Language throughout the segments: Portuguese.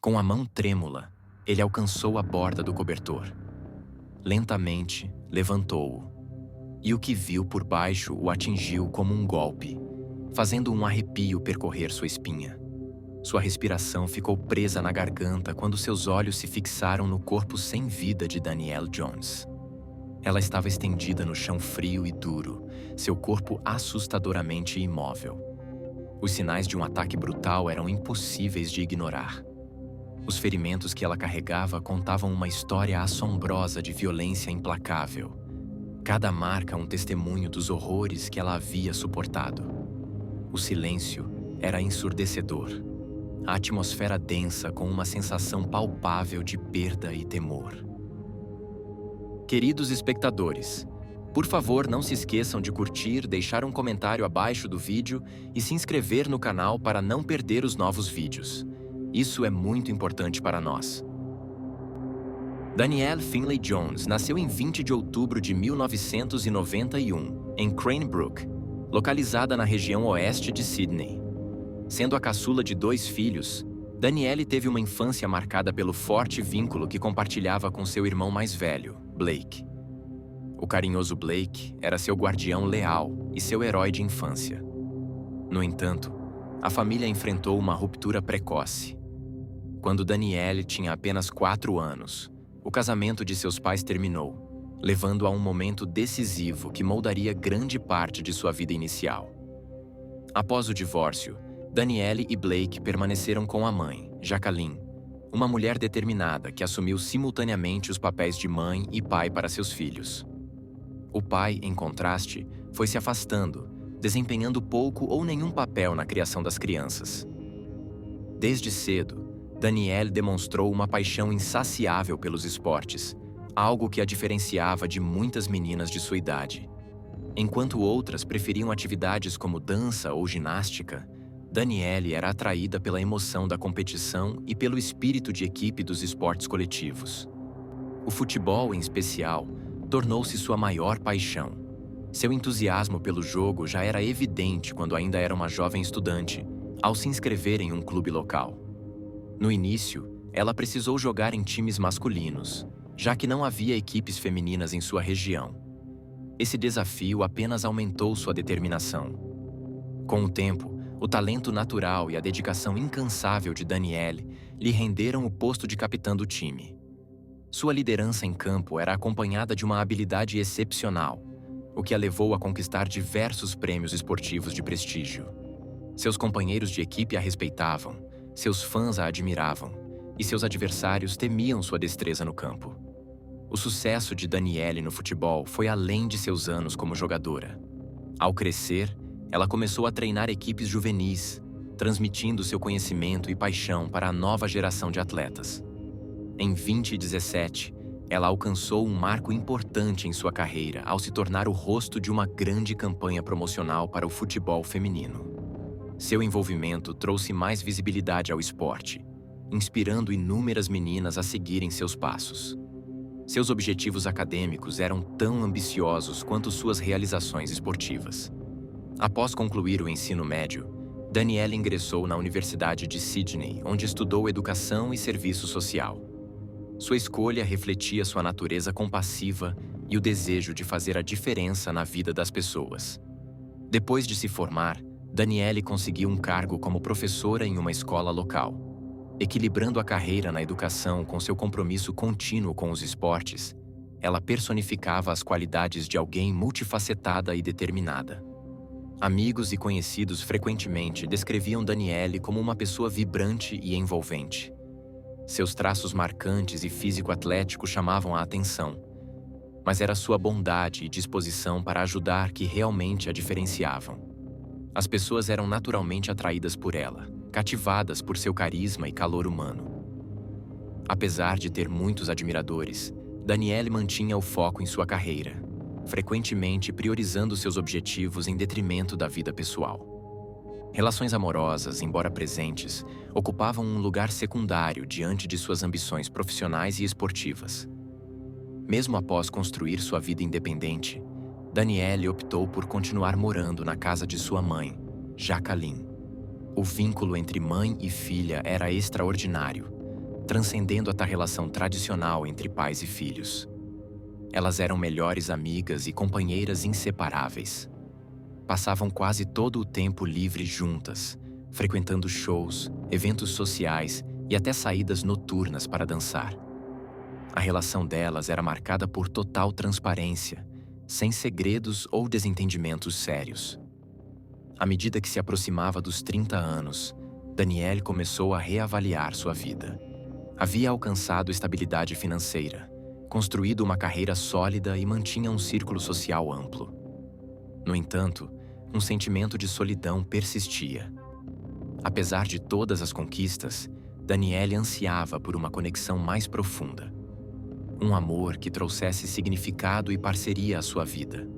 Com a mão trêmula, ele alcançou a borda do cobertor. Lentamente, levantou-o. E o que viu por baixo o atingiu como um golpe, fazendo um arrepio percorrer sua espinha. Sua respiração ficou presa na garganta quando seus olhos se fixaram no corpo sem vida de Danielle Jones. Ela estava estendida no chão frio e duro, seu corpo assustadoramente imóvel. Os sinais de um ataque brutal eram impossíveis de ignorar. Os ferimentos que ela carregava contavam uma história assombrosa de violência implacável. Cada marca um testemunho dos horrores que ela havia suportado. O silêncio era ensurdecedor. A atmosfera densa com uma sensação palpável de perda e temor. Queridos espectadores, por favor não se esqueçam de curtir, deixar um comentário abaixo do vídeo e se inscrever no canal para não perder os novos vídeos. Isso é muito importante para nós. Danielle Finlay Jones nasceu em 20 de outubro de 1991, em Cranebrook, localizada na região oeste de Sydney. Sendo a caçula de 2 filhos, Danielle teve uma infância marcada pelo forte vínculo que compartilhava com seu irmão mais velho, Blake. O carinhoso Blake era seu guardião leal e seu herói de infância. No entanto, a família enfrentou uma ruptura precoce. Quando Danielle tinha apenas 4 anos, o casamento de seus pais terminou, levando a um momento decisivo que moldaria grande parte de sua vida inicial. Após o divórcio, Danielle e Blake permaneceram com a mãe, Jacqueline, uma mulher determinada que assumiu simultaneamente os papéis de mãe e pai para seus filhos. O pai, em contraste, foi se afastando, desempenhando pouco ou nenhum papel na criação das crianças. Desde cedo, Danielle demonstrou uma paixão insaciável pelos esportes, algo que a diferenciava de muitas meninas de sua idade. Enquanto outras preferiam atividades como dança ou ginástica, Danielle era atraída pela emoção da competição e pelo espírito de equipe dos esportes coletivos. O futebol, em especial, tornou-se sua maior paixão. Seu entusiasmo pelo jogo já era evidente quando ainda era uma jovem estudante, ao se inscrever em um clube local. No início, ela precisou jogar em times masculinos, já que não havia equipes femininas em sua região. Esse desafio apenas aumentou sua determinação. Com o tempo, o talento natural e a dedicação incansável de Danielle lhe renderam o posto de capitã do time. Sua liderança em campo era acompanhada de uma habilidade excepcional, o que a levou a conquistar diversos prêmios esportivos de prestígio. Seus companheiros de equipe a respeitavam, seus fãs a admiravam, e seus adversários temiam sua destreza no campo. O sucesso de Danielle no futebol foi além de seus anos como jogadora. Ao crescer, ela começou a treinar equipes juvenis, transmitindo seu conhecimento e paixão para a nova geração de atletas. Em 2017, ela alcançou um marco importante em sua carreira ao se tornar o rosto de uma grande campanha promocional para o futebol feminino. Seu envolvimento trouxe mais visibilidade ao esporte, inspirando inúmeras meninas a seguirem seus passos. Seus objetivos acadêmicos eram tão ambiciosos quanto suas realizações esportivas. Após concluir o ensino médio, Danielle ingressou na Universidade de Sydney, onde estudou educação e serviço social. Sua escolha refletia sua natureza compassiva e o desejo de fazer a diferença na vida das pessoas. Depois de se formar, Danielle conseguiu um cargo como professora em uma escola local. Equilibrando a carreira na educação com seu compromisso contínuo com os esportes, ela personificava as qualidades de alguém multifacetada e determinada. Amigos e conhecidos frequentemente descreviam Danielle como uma pessoa vibrante e envolvente. Seus traços marcantes e físico atlético chamavam a atenção, mas era sua bondade e disposição para ajudar que realmente a diferenciavam. As pessoas eram naturalmente atraídas por ela, cativadas por seu carisma e calor humano. Apesar de ter muitos admiradores, Danielle mantinha o foco em sua carreira, frequentemente priorizando seus objetivos em detrimento da vida pessoal. Relações amorosas, embora presentes, ocupavam um lugar secundário diante de suas ambições profissionais e esportivas. Mesmo após construir sua vida independente, Danielle optou por continuar morando na casa de sua mãe, Jacqueline. O vínculo entre mãe e filha era extraordinário, transcendendo a relação tradicional entre pais e filhos. Elas eram melhores amigas e companheiras inseparáveis. Passavam quase todo o tempo livre juntas, frequentando shows, eventos sociais e até saídas noturnas para dançar. A relação delas era marcada por total transparência, sem segredos ou desentendimentos sérios. À medida que se aproximava dos 30 anos, Danielle começou a reavaliar sua vida. Havia alcançado estabilidade financeira, construído uma carreira sólida e mantinha um círculo social amplo. No entanto, um sentimento de solidão persistia. Apesar de todas as conquistas, Danielle ansiava por uma conexão mais profunda. Um amor que trouxesse significado e parceria à sua vida.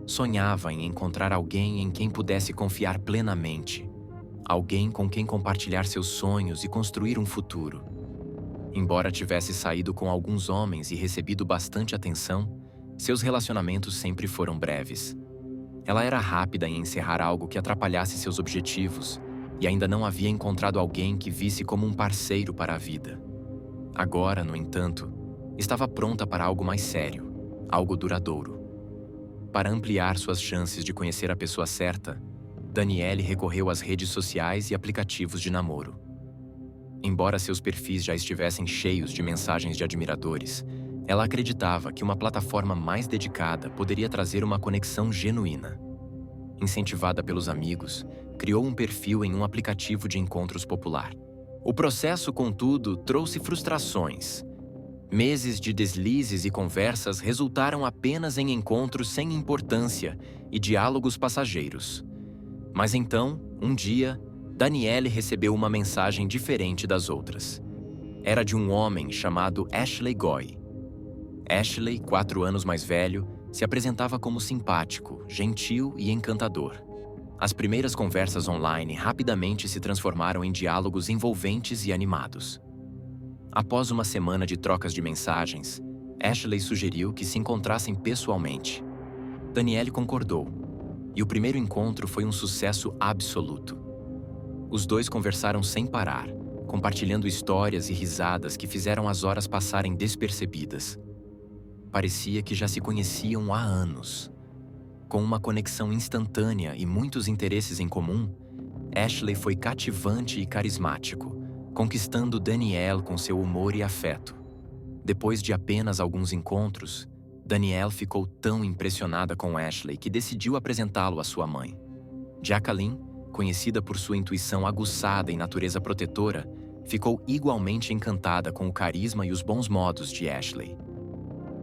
Sonhava em encontrar alguém em quem pudesse confiar plenamente, alguém com quem compartilhar seus sonhos e construir um futuro. Embora tivesse saído com alguns homens e recebido bastante atenção, seus relacionamentos sempre foram breves. Ela era rápida em encerrar algo que atrapalhasse seus objetivos e ainda não havia encontrado alguém que visse como um parceiro para a vida. Agora, no entanto, estava pronta para algo mais sério, algo duradouro. Para ampliar suas chances de conhecer a pessoa certa, Danielle recorreu às redes sociais e aplicativos de namoro. Embora seus perfis já estivessem cheios de mensagens de admiradores, ela acreditava que uma plataforma mais dedicada poderia trazer uma conexão genuína. Incentivada pelos amigos, criou um perfil em um aplicativo de encontros popular. O processo, contudo, trouxe frustrações. Meses de deslizes e conversas resultaram apenas em encontros sem importância e diálogos passageiros. Mas então, um dia, Danielle recebeu uma mensagem diferente das outras. Era de um homem chamado Ashley Goy. Ashley, 4 anos mais velho, se apresentava como simpático, gentil e encantador. As primeiras conversas online rapidamente se transformaram em diálogos envolventes e animados. Após uma semana de trocas de mensagens, Ashley sugeriu que se encontrassem pessoalmente. Danielle concordou, e o primeiro encontro foi um sucesso absoluto. Os dois conversaram sem parar, compartilhando histórias e risadas que fizeram as horas passarem despercebidas. Parecia que já se conheciam há anos. Com uma conexão instantânea e muitos interesses em comum, Ashley foi cativante e carismático, conquistando Danielle com seu humor e afeto. Depois de apenas alguns encontros, Danielle ficou tão impressionada com Ashley que decidiu apresentá-lo à sua mãe. Jacqueline, conhecida por sua intuição aguçada e natureza protetora, ficou igualmente encantada com o carisma e os bons modos de Ashley.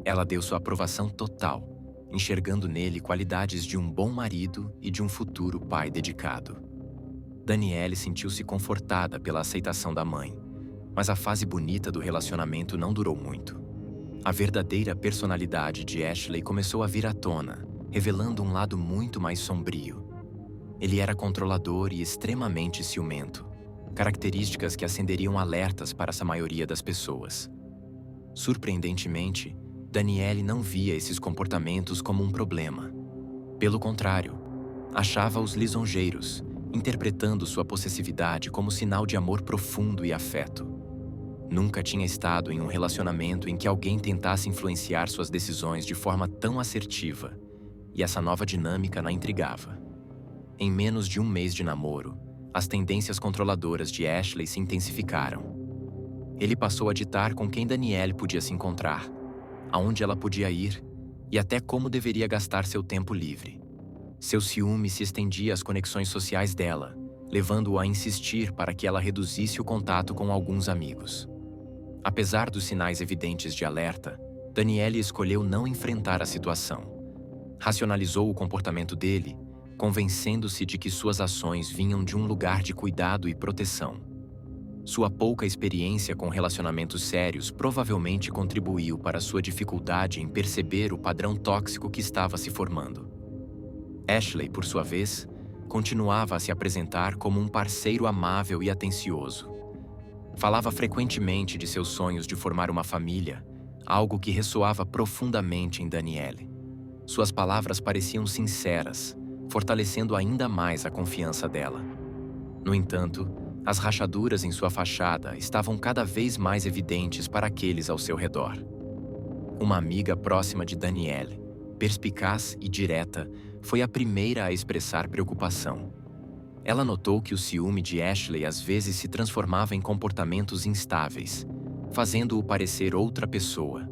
Ela deu sua aprovação total, enxergando nele qualidades de um bom marido e de um futuro pai dedicado. Danielle sentiu-se confortada pela aceitação da mãe, mas a fase bonita do relacionamento não durou muito. A verdadeira personalidade de Ashley começou a vir à tona, revelando um lado muito mais sombrio. Ele era controlador e extremamente ciumento, características que acenderiam alertas para essa maioria das pessoas. Surpreendentemente, Danielle não via esses comportamentos como um problema. Pelo contrário, achava-os lisonjeiros, interpretando sua possessividade como sinal de amor profundo e afeto. Nunca tinha estado em um relacionamento em que alguém tentasse influenciar suas decisões de forma tão assertiva, e essa nova dinâmica na intrigava. Em menos de um mês de namoro, as tendências controladoras de Ashley se intensificaram. Ele passou a ditar com quem Danielle podia se encontrar, aonde ela podia ir e até como deveria gastar seu tempo livre. Seu ciúme se estendia às conexões sociais dela, levando-o a insistir para que ela reduzisse o contato com alguns amigos. Apesar dos sinais evidentes de alerta, Danielle escolheu não enfrentar a situação. Racionalizou o comportamento dele, convencendo-se de que suas ações vinham de um lugar de cuidado e proteção. Sua pouca experiência com relacionamentos sérios provavelmente contribuiu para sua dificuldade em perceber o padrão tóxico que estava se formando. Ashley, por sua vez, continuava a se apresentar como um parceiro amável e atencioso. Falava frequentemente de seus sonhos de formar uma família, algo que ressoava profundamente em Danielle. Suas palavras pareciam sinceras, fortalecendo ainda mais a confiança dela. No entanto, As rachaduras em sua fachada estavam cada vez mais evidentes para aqueles ao seu redor. Uma amiga próxima de Danielle, perspicaz e direta, foi a primeira a expressar preocupação. Ela notou que o ciúme de Ashley às vezes se transformava em comportamentos instáveis, fazendo-o parecer outra pessoa.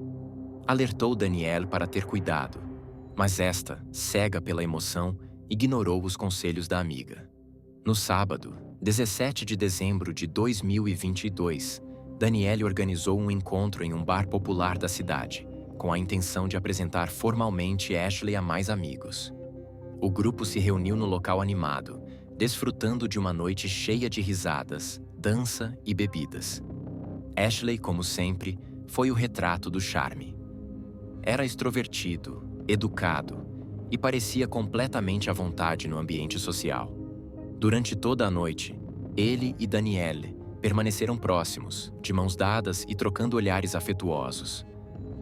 Alertou Danielle para ter cuidado, mas esta, cega pela emoção, ignorou os conselhos da amiga. No sábado, 17 de dezembro de 2022, Danielle organizou um encontro em um bar popular da cidade, com a intenção de apresentar formalmente Ashley a mais amigos. O grupo se reuniu no local animado, desfrutando de uma noite cheia de risadas, dança e bebidas. Ashley, como sempre, foi o retrato do charme. Era extrovertido, educado e parecia completamente à vontade no ambiente social. Durante toda a noite, ele e Danielle permaneceram próximos, de mãos dadas e trocando olhares afetuosos.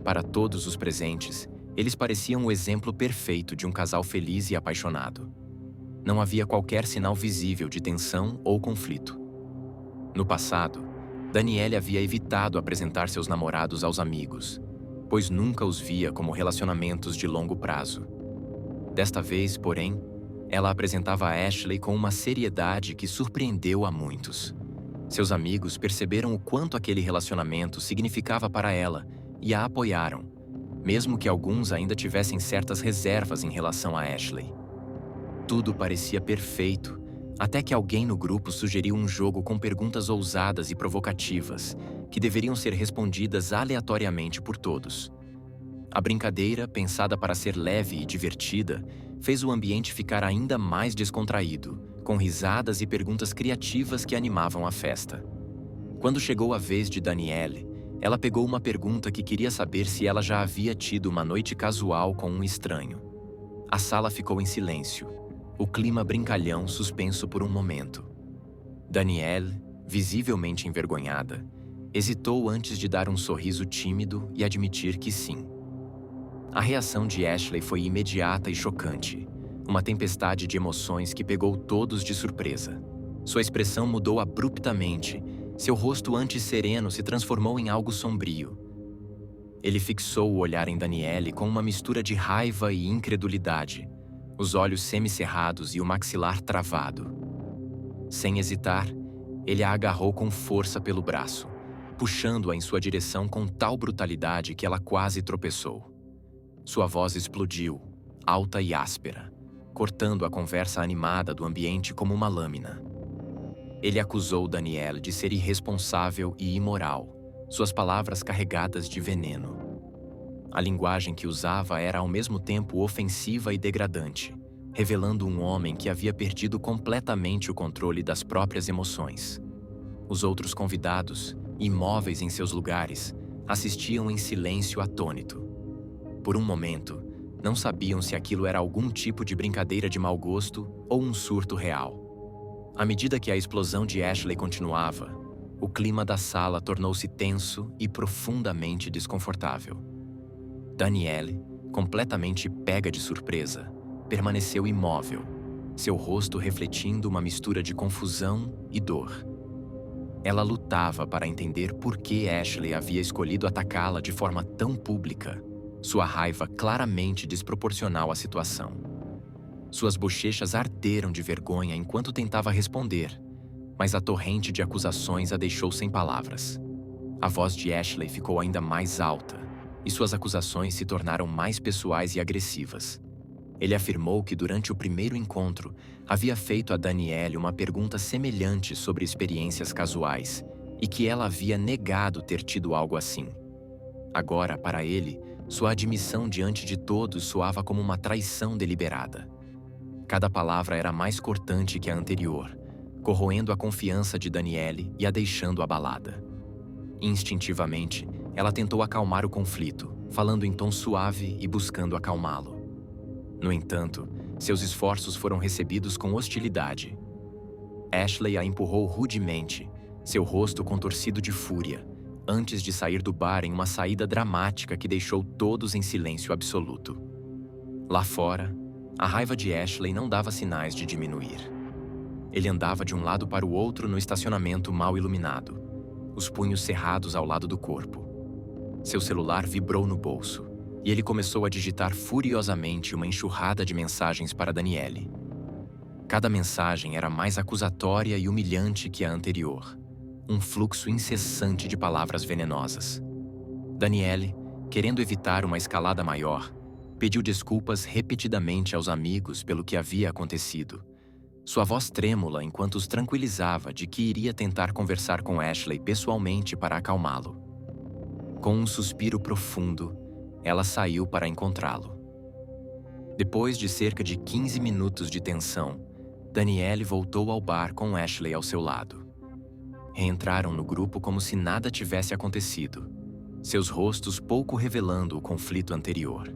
Para todos os presentes, eles pareciam o exemplo perfeito de um casal feliz e apaixonado. Não havia qualquer sinal visível de tensão ou conflito. No passado, Danielle havia evitado apresentar seus namorados aos amigos, pois nunca os via como relacionamentos de longo prazo. Desta vez, porém, ela apresentava a Ashley com uma seriedade que surpreendeu a muitos. Seus amigos perceberam o quanto aquele relacionamento significava para ela e a apoiaram, mesmo que alguns ainda tivessem certas reservas em relação a Ashley. Tudo parecia perfeito, até que alguém no grupo sugeriu um jogo com perguntas ousadas e provocativas, que deveriam ser respondidas aleatoriamente por todos. A brincadeira, pensada para ser leve e divertida, fez o ambiente ficar ainda mais descontraído, com risadas e perguntas criativas que animavam a festa. Quando chegou a vez de Danielle, ela pegou uma pergunta que queria saber se ela já havia tido uma noite casual com um estranho. A sala ficou em silêncio, o clima brincalhão suspenso por um momento. Danielle, visivelmente envergonhada, hesitou antes de dar um sorriso tímido e admitir que sim. A reação de Ashley foi imediata e chocante, uma tempestade de emoções que pegou todos de surpresa. Sua expressão mudou abruptamente, seu rosto antes sereno se transformou em algo sombrio. Ele fixou o olhar em Danielle com uma mistura de raiva e incredulidade, os olhos semicerrados e o maxilar travado. Sem hesitar, ele a agarrou com força pelo braço, puxando-a em sua direção com tal brutalidade que ela quase tropeçou. Sua voz explodiu, alta e áspera, cortando a conversa animada do ambiente como uma lâmina. Ele acusou Danielle de ser irresponsável e imoral, suas palavras carregadas de veneno. A linguagem que usava era ao mesmo tempo ofensiva e degradante, revelando um homem que havia perdido completamente o controle das próprias emoções. Os outros convidados, imóveis em seus lugares, assistiam em silêncio atônito. Por um momento, não sabiam se aquilo era algum tipo de brincadeira de mau gosto ou um surto real. À medida que a explosão de Ashley continuava, o clima da sala tornou-se tenso e profundamente desconfortável. Danielle, completamente pega de surpresa, permaneceu imóvel, seu rosto refletindo uma mistura de confusão e dor. Ela lutava para entender por que Ashley havia escolhido atacá-la de forma tão pública, sua raiva claramente desproporcional à situação. Suas bochechas arderam de vergonha enquanto tentava responder, mas a torrente de acusações a deixou sem palavras. A voz de Ashley ficou ainda mais alta, e suas acusações se tornaram mais pessoais e agressivas. Ele afirmou que durante o primeiro encontro havia feito a Danielle uma pergunta semelhante sobre experiências casuais e que ela havia negado ter tido algo assim. Agora, para ele, sua admissão diante de todos soava como uma traição deliberada. Cada palavra era mais cortante que a anterior, corroendo a confiança de Danielle e a deixando abalada. Instintivamente, ela tentou acalmar o conflito, falando em tom suave e buscando acalmá-lo. No entanto, seus esforços foram recebidos com hostilidade. Ashley a empurrou rudemente, seu rosto contorcido de fúria, antes de sair do bar em uma saída dramática que deixou todos em silêncio absoluto. Lá fora, a raiva de Ashley não dava sinais de diminuir. Ele andava de um lado para o outro no estacionamento mal iluminado, os punhos cerrados ao lado do corpo. Seu celular vibrou no bolso e ele começou a digitar furiosamente uma enxurrada de mensagens para Danielle. Cada mensagem era mais acusatória e humilhante que a anterior, um fluxo incessante de palavras venenosas. Danielle, querendo evitar uma escalada maior, pediu desculpas repetidamente aos amigos pelo que havia acontecido, sua voz trêmula enquanto os tranquilizava de que iria tentar conversar com Ashley pessoalmente para acalmá-lo. Com um suspiro profundo, ela saiu para encontrá-lo. Depois de cerca de 15 minutos de tensão, Danielle voltou ao bar com Ashley ao seu lado. Reentraram no grupo como se nada tivesse acontecido, seus rostos pouco revelando o conflito anterior.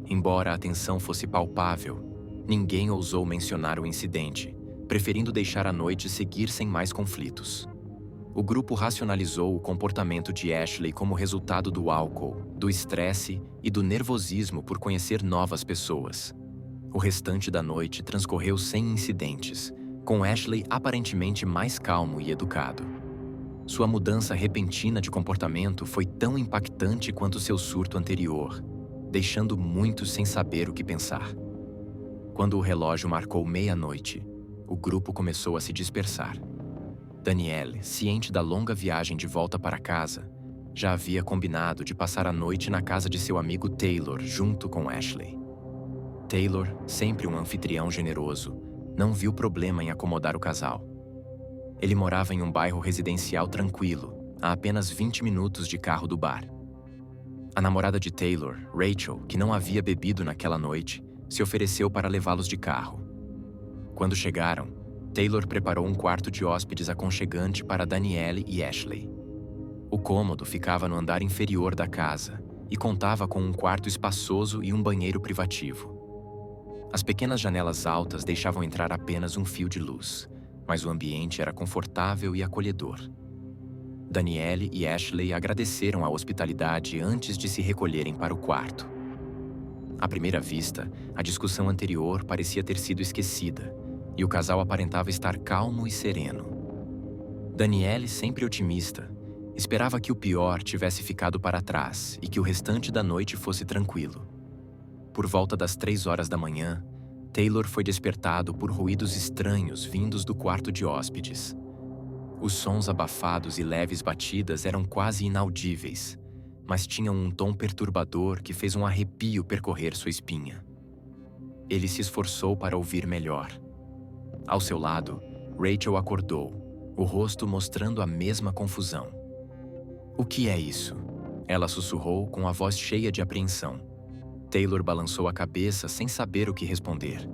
Embora a tensão fosse palpável, ninguém ousou mencionar o incidente, preferindo deixar a noite seguir sem mais conflitos. O grupo racionalizou o comportamento de Ashley como resultado do álcool, do estresse e do nervosismo por conhecer novas pessoas. O restante da noite transcorreu sem incidentes, com Ashley aparentemente mais calmo e educado. Sua mudança repentina de comportamento foi tão impactante quanto seu surto anterior, deixando muitos sem saber o que pensar. Quando o relógio marcou meia-noite, o grupo começou a se dispersar. Danielle, ciente da longa viagem de volta para casa, já havia combinado de passar a noite na casa de seu amigo Taylor junto com Ashley. Taylor, sempre um anfitrião generoso, não viu problema em acomodar o casal. Ele morava em um bairro residencial tranquilo, a apenas 20 minutos de carro do bar. A namorada de Taylor, Rachel, que não havia bebido naquela noite, se ofereceu para levá-los de carro. Quando chegaram, Taylor preparou um quarto de hóspedes aconchegante para Danielle e Ashley. O cômodo ficava no andar inferior da casa e contava com um quarto espaçoso e um banheiro privativo. As pequenas janelas altas deixavam entrar apenas um fio de luz, mas o ambiente era confortável e acolhedor. Danielle e Ashley agradeceram a hospitalidade antes de se recolherem para o quarto. À primeira vista, a discussão anterior parecia ter sido esquecida, e o casal aparentava estar calmo e sereno. Danielle, sempre otimista, esperava que o pior tivesse ficado para trás e que o restante da noite fosse tranquilo. Por volta das 3 horas da manhã, Taylor foi despertado por ruídos estranhos vindos do quarto de hóspedes. Os sons abafados e leves batidas eram quase inaudíveis, mas tinham um tom perturbador que fez um arrepio percorrer sua espinha. Ele se esforçou para ouvir melhor. Ao seu lado, Rachel acordou, o rosto mostrando a mesma confusão. "O que é isso?" Ela sussurrou com a voz cheia de apreensão. Taylor balançou a cabeça sem saber o que responder.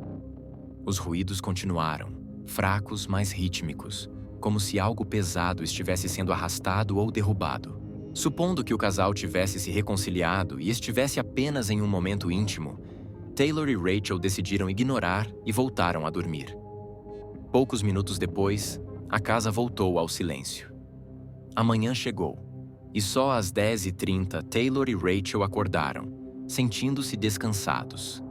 Os ruídos continuaram, fracos, mas rítmicos, como se algo pesado estivesse sendo arrastado ou derrubado. Supondo que o casal tivesse se reconciliado e estivesse apenas em um momento íntimo, Taylor e Rachel decidiram ignorar e voltaram a dormir. Poucos minutos depois, a casa voltou ao silêncio. A manhã chegou, e só às 10h30 Taylor e Rachel acordaram, sentindo-se descansados.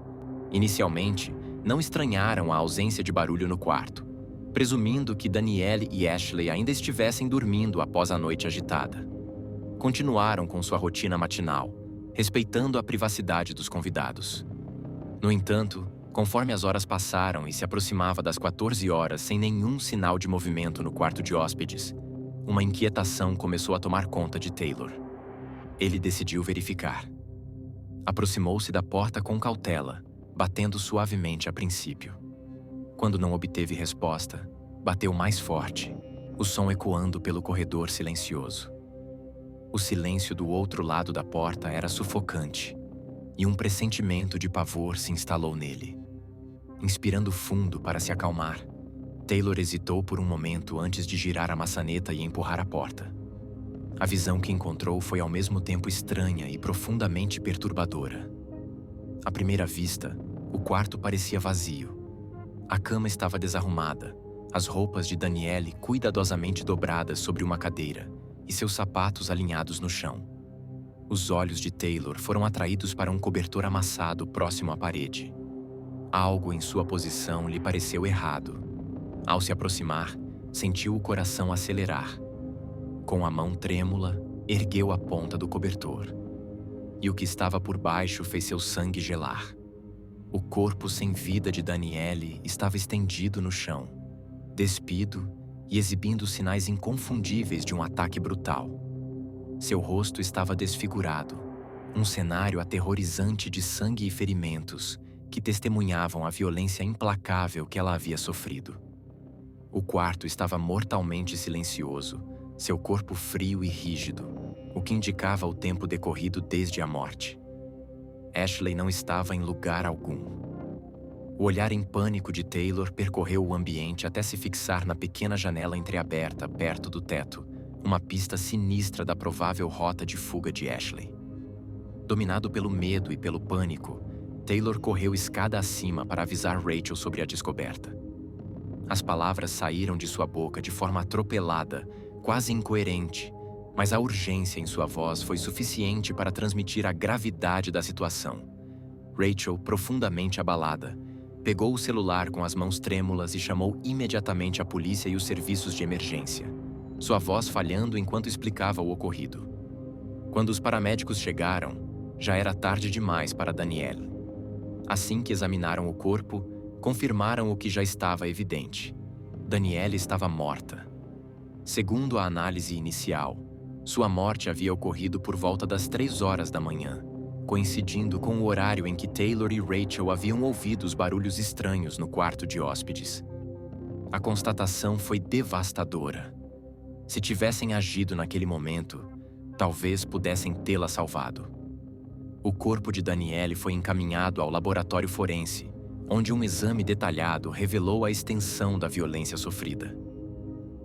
Inicialmente, não estranharam a ausência de barulho no quarto, presumindo que Danielle e Ashley ainda estivessem dormindo após a noite agitada. Continuaram com sua rotina matinal, respeitando a privacidade dos convidados. No entanto, conforme as horas passaram e se aproximava das 14 horas sem nenhum sinal de movimento no quarto de hóspedes, uma inquietação começou a tomar conta de Taylor. Ele decidiu verificar. Aproximou-se da porta com cautela, batendo suavemente a princípio. Quando não obteve resposta, bateu mais forte, o som ecoando pelo corredor silencioso. O silêncio do outro lado da porta era sufocante, e um pressentimento de pavor se instalou nele. Inspirando fundo para se acalmar, Taylor hesitou por um momento antes de girar a maçaneta e empurrar a porta. A visão que encontrou foi ao mesmo tempo estranha e profundamente perturbadora. À primeira vista, o quarto parecia vazio. A cama estava desarrumada, as roupas de Danielle cuidadosamente dobradas sobre uma cadeira e seus sapatos alinhados no chão. Os olhos de Taylor foram atraídos para um cobertor amassado próximo à parede. Algo em sua posição lhe pareceu errado. Ao se aproximar, sentiu o coração acelerar. Com a mão trêmula, ergueu a ponta do cobertor. E o que estava por baixo fez seu sangue gelar. O corpo sem vida de Daniele estava estendido no chão, despido e exibindo sinais inconfundíveis de um ataque brutal. Seu rosto estava desfigurado, um cenário aterrorizante de sangue e ferimentos que testemunhavam a violência implacável que ela havia sofrido. O quarto estava mortalmente silencioso, seu corpo frio e rígido, o que indicava o tempo decorrido desde a morte. Ashley não estava em lugar algum. O olhar em pânico de Taylor percorreu o ambiente até se fixar na pequena janela entreaberta perto do teto, uma pista sinistra da provável rota de fuga de Ashley. Dominado pelo medo e pelo pânico, Taylor correu escada acima para avisar Rachel sobre a descoberta. As palavras saíram de sua boca de forma atropelada, quase incoerente, mas a urgência em sua voz foi suficiente para transmitir a gravidade da situação. Rachel, profundamente abalada, pegou o celular com as mãos trêmulas e chamou imediatamente a polícia e os serviços de emergência, sua voz falhando enquanto explicava o ocorrido. Quando os paramédicos chegaram, já era tarde demais para Danielle. Assim que examinaram o corpo, confirmaram o que já estava evidente. Danielle estava morta. Segundo a análise inicial, sua morte havia ocorrido por volta das 3 horas da manhã, coincidindo com o horário em que Taylor e Rachel haviam ouvido os barulhos estranhos no quarto de hóspedes. A constatação foi devastadora. Se tivessem agido naquele momento, talvez pudessem tê-la salvado. O corpo de Danielle foi encaminhado ao laboratório forense, onde um exame detalhado revelou a extensão da violência sofrida.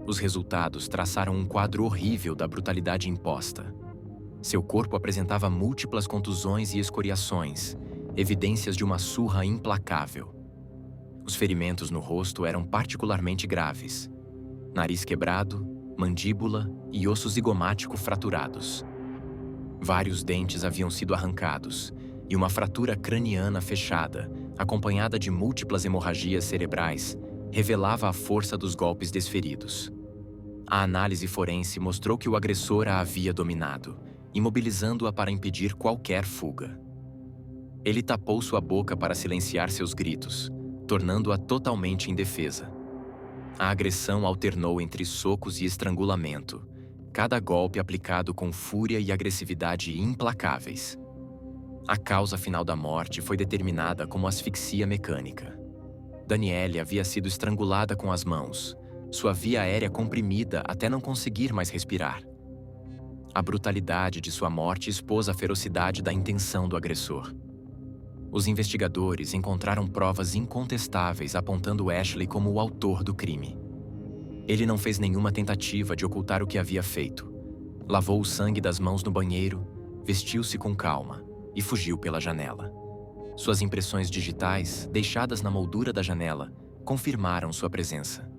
Os resultados traçaram um quadro horrível da brutalidade imposta. Seu corpo apresentava múltiplas contusões e escoriações, evidências de uma surra implacável. Os ferimentos no rosto eram particularmente graves. Nariz quebrado, mandíbula e osso zigomático fraturados. Vários dentes haviam sido arrancados, e uma fratura craniana fechada, acompanhada de múltiplas hemorragias cerebrais, revelava a força dos golpes desferidos. A análise forense mostrou que o agressor a havia dominado, imobilizando-a para impedir qualquer fuga. Ele tapou sua boca para silenciar seus gritos, tornando-a totalmente indefesa. A agressão alternou entre socos e estrangulamento, cada golpe aplicado com fúria e agressividade implacáveis. A causa final da morte foi determinada como asfixia mecânica. Danielle havia sido estrangulada com as mãos, sua via aérea comprimida até não conseguir mais respirar. A brutalidade de sua morte expôs a ferocidade da intenção do agressor. Os investigadores encontraram provas incontestáveis apontando Ashley como o autor do crime. Ele não fez nenhuma tentativa de ocultar o que havia feito. Lavou o sangue das mãos no banheiro, vestiu-se com calma e fugiu pela janela. Suas impressões digitais, deixadas na moldura da janela, confirmaram sua presença.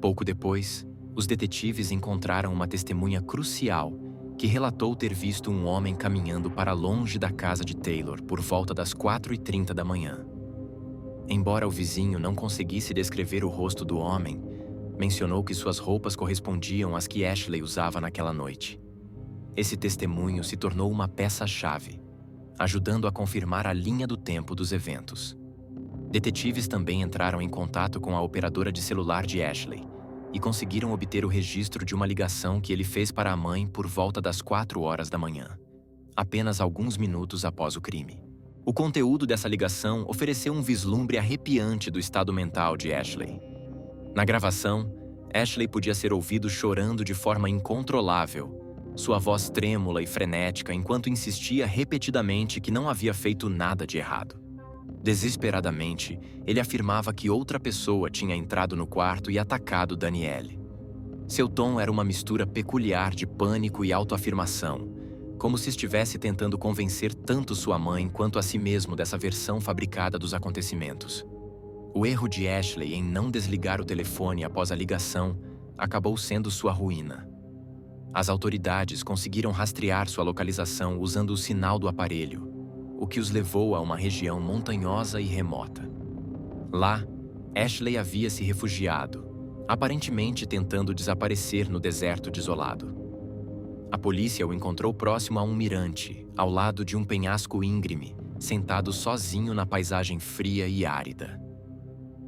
Pouco depois, os detetives encontraram uma testemunha crucial que relatou ter visto um homem caminhando para longe da casa de Taylor por volta das 4h30 da manhã. Embora o vizinho não conseguisse descrever o rosto do homem, mencionou que suas roupas correspondiam às que Ashley usava naquela noite. Esse testemunho se tornou uma peça-chave, ajudando a confirmar a linha do tempo dos eventos. Detetives também entraram em contato com a operadora de celular de Ashley e conseguiram obter o registro de uma ligação que ele fez para a mãe por volta das 4 horas da manhã, apenas alguns minutos após o crime. O conteúdo dessa ligação ofereceu um vislumbre arrepiante do estado mental de Ashley. Na gravação, Ashley podia ser ouvido chorando de forma incontrolável, sua voz trêmula e frenética enquanto insistia repetidamente que não havia feito nada de errado. Desesperadamente, ele afirmava que outra pessoa tinha entrado no quarto e atacado Danielle. Seu tom era uma mistura peculiar de pânico e autoafirmação, como se estivesse tentando convencer tanto sua mãe quanto a si mesmo dessa versão fabricada dos acontecimentos. O erro de Ashley em não desligar o telefone após a ligação acabou sendo sua ruína. As autoridades conseguiram rastrear sua localização usando o sinal do aparelho, o que os levou a uma região montanhosa e remota. Lá, Ashley havia se refugiado, aparentemente tentando desaparecer no deserto desolado. A polícia o encontrou próximo a um mirante, ao lado de um penhasco íngreme, sentado sozinho na paisagem fria e árida.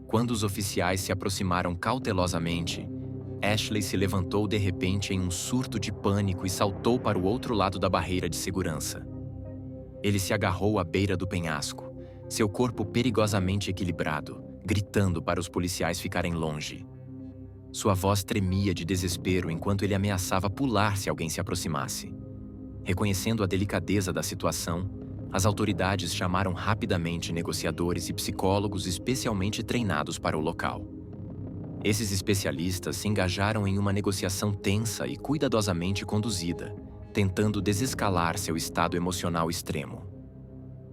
Quando os oficiais se aproximaram cautelosamente, Ashley se levantou de repente em um surto de pânico e saltou para o outro lado da barreira de segurança. Ele se agarrou à beira do penhasco, seu corpo perigosamente equilibrado, gritando para os policiais ficarem longe. Sua voz tremia de desespero enquanto ele ameaçava pular se alguém se aproximasse. Reconhecendo a delicadeza da situação, as autoridades chamaram rapidamente negociadores e psicólogos especialmente treinados para o local. Esses especialistas se engajaram em uma negociação tensa e cuidadosamente conduzida, tentando desescalar seu estado emocional extremo.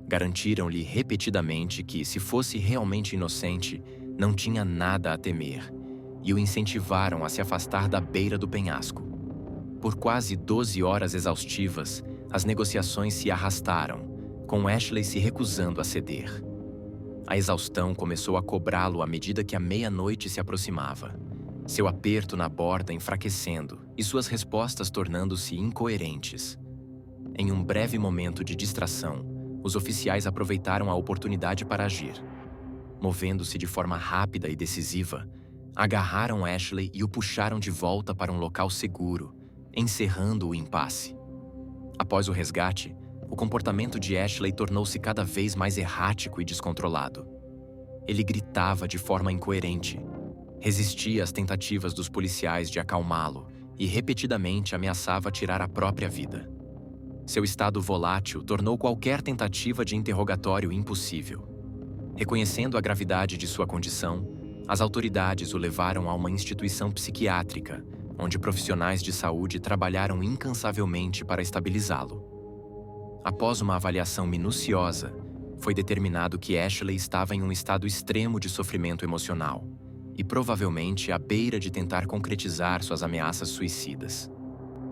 Garantiram-lhe repetidamente que, se fosse realmente inocente, não tinha nada a temer, e o incentivaram a se afastar da beira do penhasco. Por quase 12 horas exaustivas, as negociações se arrastaram, com Ashley se recusando a ceder. A exaustão começou a cobrá-lo à medida que a meia-noite se aproximava, seu aperto na borda enfraquecendo e suas respostas tornando-se incoerentes. Em um breve momento de distração, os oficiais aproveitaram a oportunidade para agir. Movendo-se de forma rápida e decisiva, agarraram Ashley e o puxaram de volta para um local seguro, encerrando o impasse. Após o resgate, o comportamento de Ashley tornou-se cada vez mais errático e descontrolado. Ele gritava de forma incoerente, resistia às tentativas dos policiais de acalmá-lo e repetidamente ameaçava tirar a própria vida. Seu estado volátil tornou qualquer tentativa de interrogatório impossível. Reconhecendo a gravidade de sua condição, as autoridades o levaram a uma instituição psiquiátrica, onde profissionais de saúde trabalharam incansavelmente para estabilizá-lo. Após uma avaliação minuciosa, foi determinado que Ashley estava em um estado extremo de sofrimento emocional e provavelmente à beira de tentar concretizar suas ameaças suicidas.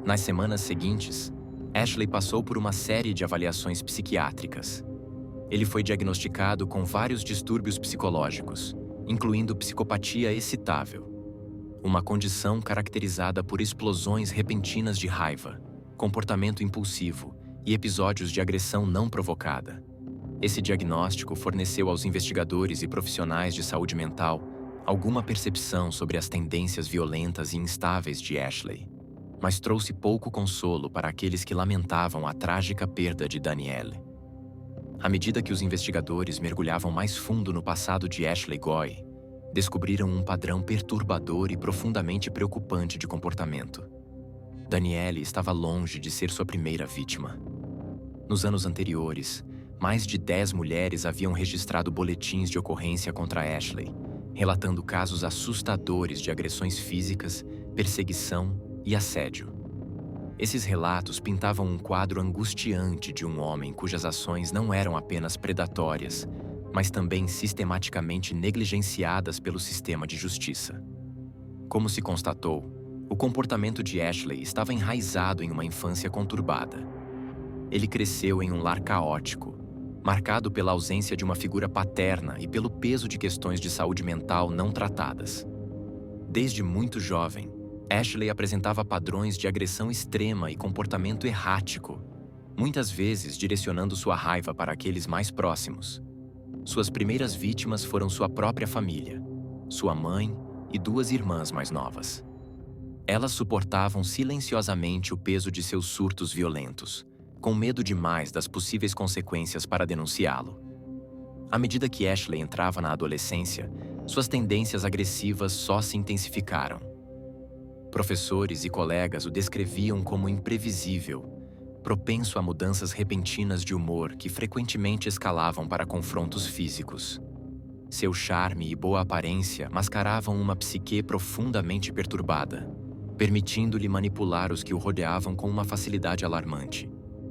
Nas semanas seguintes, Ashley passou por uma série de avaliações psiquiátricas. Ele foi diagnosticado com vários distúrbios psicológicos, incluindo psicopatia excitável, uma condição caracterizada por explosões repentinas de raiva, comportamento impulsivo e episódios de agressão não provocada. Esse diagnóstico forneceu aos investigadores e profissionais de saúde mental alguma percepção sobre as tendências violentas e instáveis de Ashley, mas trouxe pouco consolo para aqueles que lamentavam a trágica perda de Danielle. À medida que os investigadores mergulhavam mais fundo no passado de Ashley Goy, descobriram um padrão perturbador e profundamente preocupante de comportamento. Danielle estava longe de ser sua primeira vítima. Nos anos anteriores, mais de 10 mulheres haviam registrado boletins de ocorrência contra Ashley, relatando casos assustadores de agressões físicas, perseguição e assédio. Esses relatos pintavam um quadro angustiante de um homem cujas ações não eram apenas predatórias, mas também sistematicamente negligenciadas pelo sistema de justiça. Como se constatou, o comportamento de Ashley estava enraizado em uma infância conturbada. Ele cresceu em um lar caótico, marcado pela ausência de uma figura paterna e pelo peso de questões de saúde mental não tratadas. Desde muito jovem, Ashley apresentava padrões de agressão extrema e comportamento errático, muitas vezes direcionando sua raiva para aqueles mais próximos. Suas primeiras vítimas foram sua própria família, sua mãe e 2 irmãs mais novas. Elas suportavam silenciosamente o peso de seus surtos violentos, com medo demais das possíveis consequências para denunciá-lo. À medida que Ashley entrava na adolescência, suas tendências agressivas só se intensificaram. Professores e colegas o descreviam como imprevisível, propenso a mudanças repentinas de humor que frequentemente escalavam para confrontos físicos. Seu charme e boa aparência mascaravam uma psique profundamente perturbada, permitindo-lhe manipular os que o rodeavam com uma facilidade alarmante.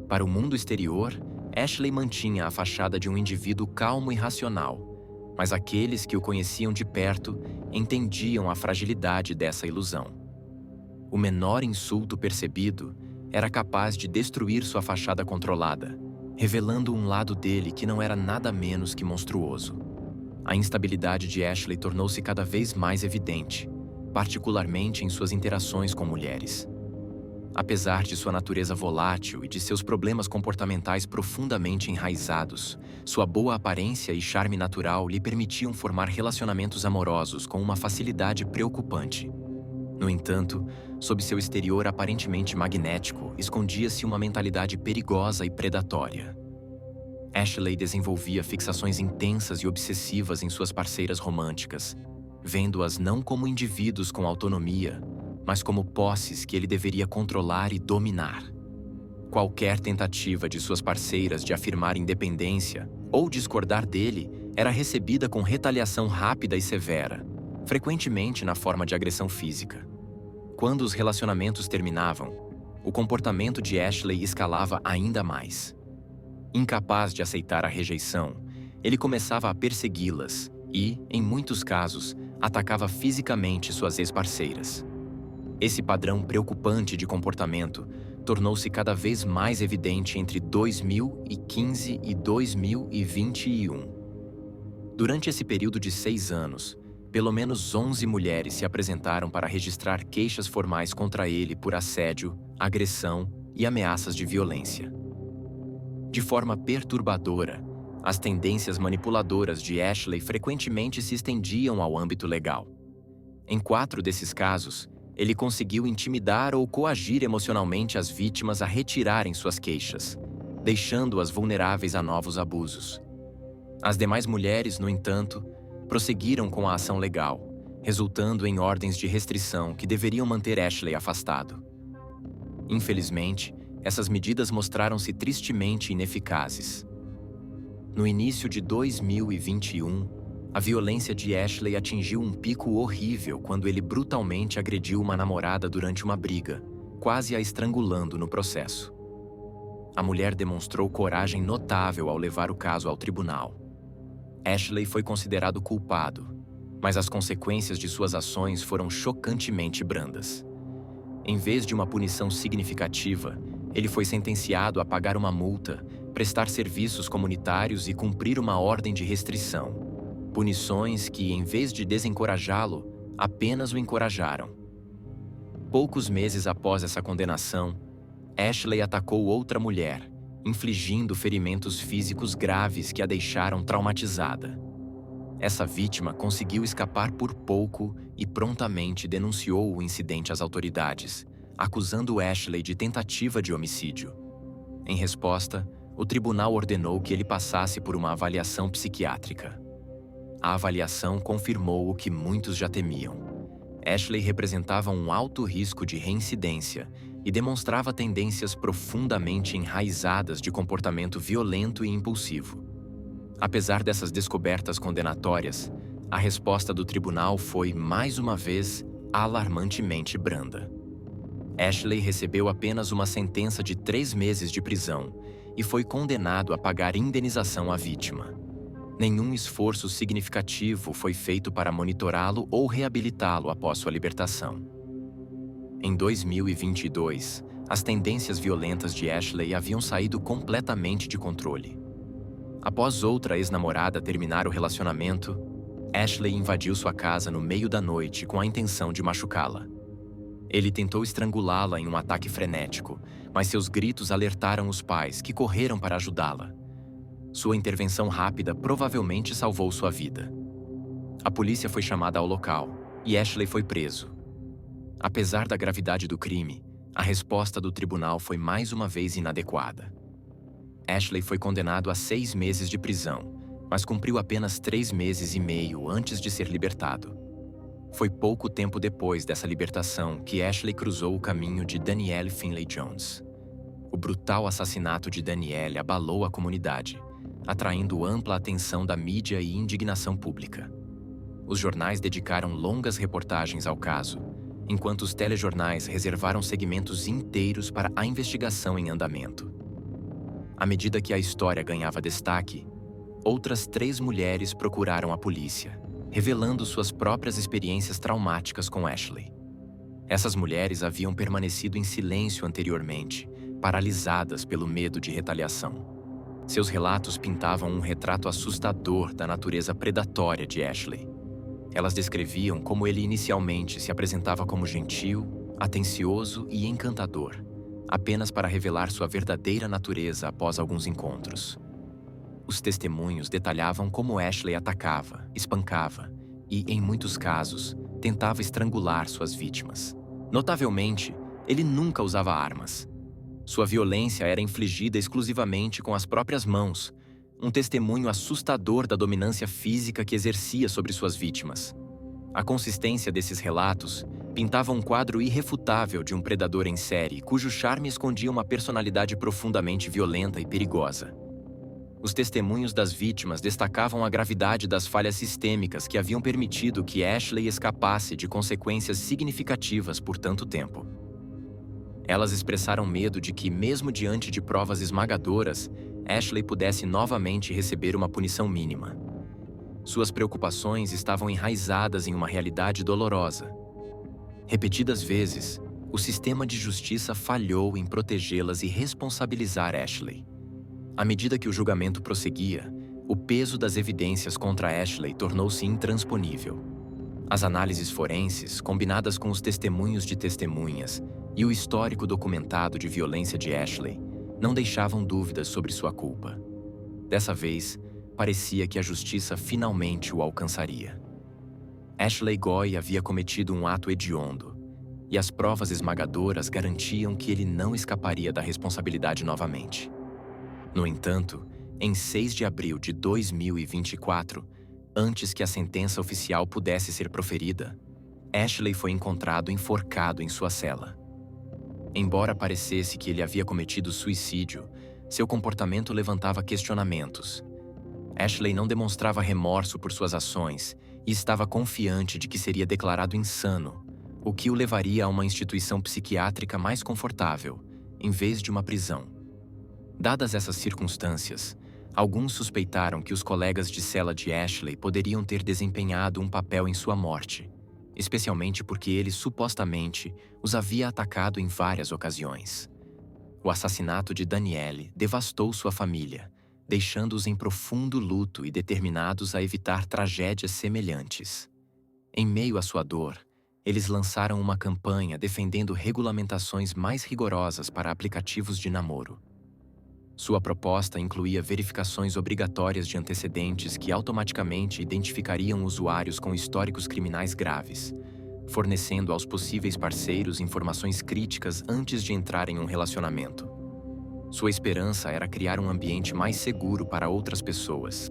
Para o mundo exterior, Ashley mantinha a fachada de um indivíduo calmo e racional, mas aqueles que o conheciam de perto entendiam a fragilidade dessa ilusão. O menor insulto percebido era capaz de destruir sua fachada controlada, revelando um lado dele que não era nada menos que monstruoso. A instabilidade de Ashley tornou-se cada vez mais evidente, particularmente em suas interações com mulheres. Apesar de sua natureza volátil e de seus problemas comportamentais profundamente enraizados, sua boa aparência e charme natural lhe permitiam formar relacionamentos amorosos com uma facilidade preocupante. No entanto, sob seu exterior aparentemente magnético, escondia-se uma mentalidade perigosa e predatória. Ashley desenvolvia fixações intensas e obsessivas em suas parceiras românticas, vendo-as não como indivíduos com autonomia, mas como posses que ele deveria controlar e dominar. Qualquer tentativa de suas parceiras de afirmar independência ou discordar dele era recebida com retaliação rápida e severa, frequentemente na forma de agressão física. Quando os relacionamentos terminavam, o comportamento de Ashley escalava ainda mais. Incapaz de aceitar a rejeição, ele começava a persegui-las e, em muitos casos, atacava fisicamente suas ex-parceiras. Esse padrão preocupante de comportamento tornou-se cada vez mais evidente entre 2015 e 2021. Durante esse período de 6 anos, pelo menos 11 mulheres se apresentaram para registrar queixas formais contra ele por assédio, agressão e ameaças de violência. De forma perturbadora, as tendências manipuladoras de Ashley frequentemente se estendiam ao âmbito legal. Em 4 desses casos, ele conseguiu intimidar ou coagir emocionalmente as vítimas a retirarem suas queixas, deixando-as vulneráveis a novos abusos. As demais mulheres, no entanto, prosseguiram com a ação legal, resultando em ordens de restrição que deveriam manter Ashley afastado. Infelizmente, essas medidas mostraram-se tristemente ineficazes. No início de 2021, a violência de Ashley atingiu um pico horrível quando ele brutalmente agrediu uma namorada durante uma briga, quase a estrangulando no processo. A mulher demonstrou coragem notável ao levar o caso ao tribunal. Ashley foi considerado culpado, mas as consequências de suas ações foram chocantemente brandas. Em vez de uma punição significativa, ele foi sentenciado a pagar uma multa, prestar serviços comunitários e cumprir uma ordem de restrição. Punições que, em vez de desencorajá-lo, apenas o encorajaram. Poucos meses após essa condenação, Ashley atacou outra mulher, infligindo ferimentos físicos graves que a deixaram traumatizada. Essa vítima conseguiu escapar por pouco e prontamente denunciou o incidente às autoridades, acusando Ashley de tentativa de homicídio. Em resposta, o tribunal ordenou que ele passasse por uma avaliação psiquiátrica. A avaliação confirmou o que muitos já temiam. Ashley representava um alto risco de reincidência e demonstrava tendências profundamente enraizadas de comportamento violento e impulsivo. Apesar dessas descobertas condenatórias, a resposta do tribunal foi, mais uma vez, alarmantemente branda. Ashley recebeu apenas uma sentença de 3 meses de prisão e foi condenado a pagar indenização à vítima. Nenhum esforço significativo foi feito para monitorá-lo ou reabilitá-lo após sua libertação. Em 2022, as tendências violentas de Ashley haviam saído completamente de controle. Após outra ex-namorada terminar o relacionamento, Ashley invadiu sua casa no meio da noite com a intenção de machucá-la. Ele tentou estrangulá-la em um ataque frenético, mas seus gritos alertaram os pais, que correram para ajudá-la. Sua intervenção rápida provavelmente salvou sua vida. A polícia foi chamada ao local e Ashley foi preso. Apesar da gravidade do crime, a resposta do tribunal foi mais uma vez inadequada. Ashley foi condenado a 6 meses de prisão, mas cumpriu apenas 3 meses e meio antes de ser libertado. Foi pouco tempo depois dessa libertação que Ashley cruzou o caminho de Danielle Finley Jones. O brutal assassinato de Danielle abalou a comunidade, atraindo ampla atenção da mídia e indignação pública. Os jornais dedicaram longas reportagens ao caso, enquanto os telejornais reservaram segmentos inteiros para a investigação em andamento. À medida que a história ganhava destaque, outras 3 mulheres procuraram a polícia, revelando suas próprias experiências traumáticas com Ashley. Essas mulheres haviam permanecido em silêncio anteriormente, paralisadas pelo medo de retaliação. Seus relatos pintavam um retrato assustador da natureza predatória de Ashley. Elas descreviam como ele inicialmente se apresentava como gentil, atencioso e encantador, apenas para revelar sua verdadeira natureza após alguns encontros. Os testemunhos detalhavam como Ashley atacava, espancava e, em muitos casos, tentava estrangular suas vítimas. Notavelmente, ele nunca usava armas. Sua violência era infligida exclusivamente com as próprias mãos, um testemunho assustador da dominância física que exercia sobre suas vítimas. A consistência desses relatos pintava um quadro irrefutável de um predador em série cujo charme escondia uma personalidade profundamente violenta e perigosa. Os testemunhos das vítimas destacavam a gravidade das falhas sistêmicas que haviam permitido que Ashley escapasse de consequências significativas por tanto tempo. Elas expressaram medo de que, mesmo diante de provas esmagadoras, Ashley pudesse novamente receber uma punição mínima. Suas preocupações estavam enraizadas em uma realidade dolorosa. Repetidas vezes, o sistema de justiça falhou em protegê-las e responsabilizar Ashley. À medida que o julgamento prosseguia, o peso das evidências contra Ashley tornou-se intransponível. As análises forenses, combinadas com os testemunhos de testemunhas e o histórico documentado de violência de Ashley, não deixavam dúvidas sobre sua culpa. Dessa vez, parecia que a justiça finalmente o alcançaria. Ashley Goy havia cometido um ato hediondo, e as provas esmagadoras garantiam que ele não escaparia da responsabilidade novamente. No entanto, em 6 de abril de 2024, antes que a sentença oficial pudesse ser proferida, Ashley foi encontrado enforcado em sua cela. Embora parecesse que ele havia cometido suicídio, seu comportamento levantava questionamentos. Ashley não demonstrava remorso por suas ações e estava confiante de que seria declarado insano, o que o levaria a uma instituição psiquiátrica mais confortável, em vez de uma prisão. Dadas essas circunstâncias, alguns suspeitaram que os colegas de cela de Ashley poderiam ter desempenhado um papel em sua morte, especialmente porque ele supostamente os havia atacado em várias ocasiões. O assassinato de Danielle devastou sua família, deixando-os em profundo luto e determinados a evitar tragédias semelhantes. Em meio à sua dor, eles lançaram uma campanha defendendo regulamentações mais rigorosas para aplicativos de namoro. Sua proposta incluía verificações obrigatórias de antecedentes que automaticamente identificariam usuários com históricos criminais graves, fornecendo aos possíveis parceiros informações críticas antes de entrar em um relacionamento. Sua esperança era criar um ambiente mais seguro para outras pessoas.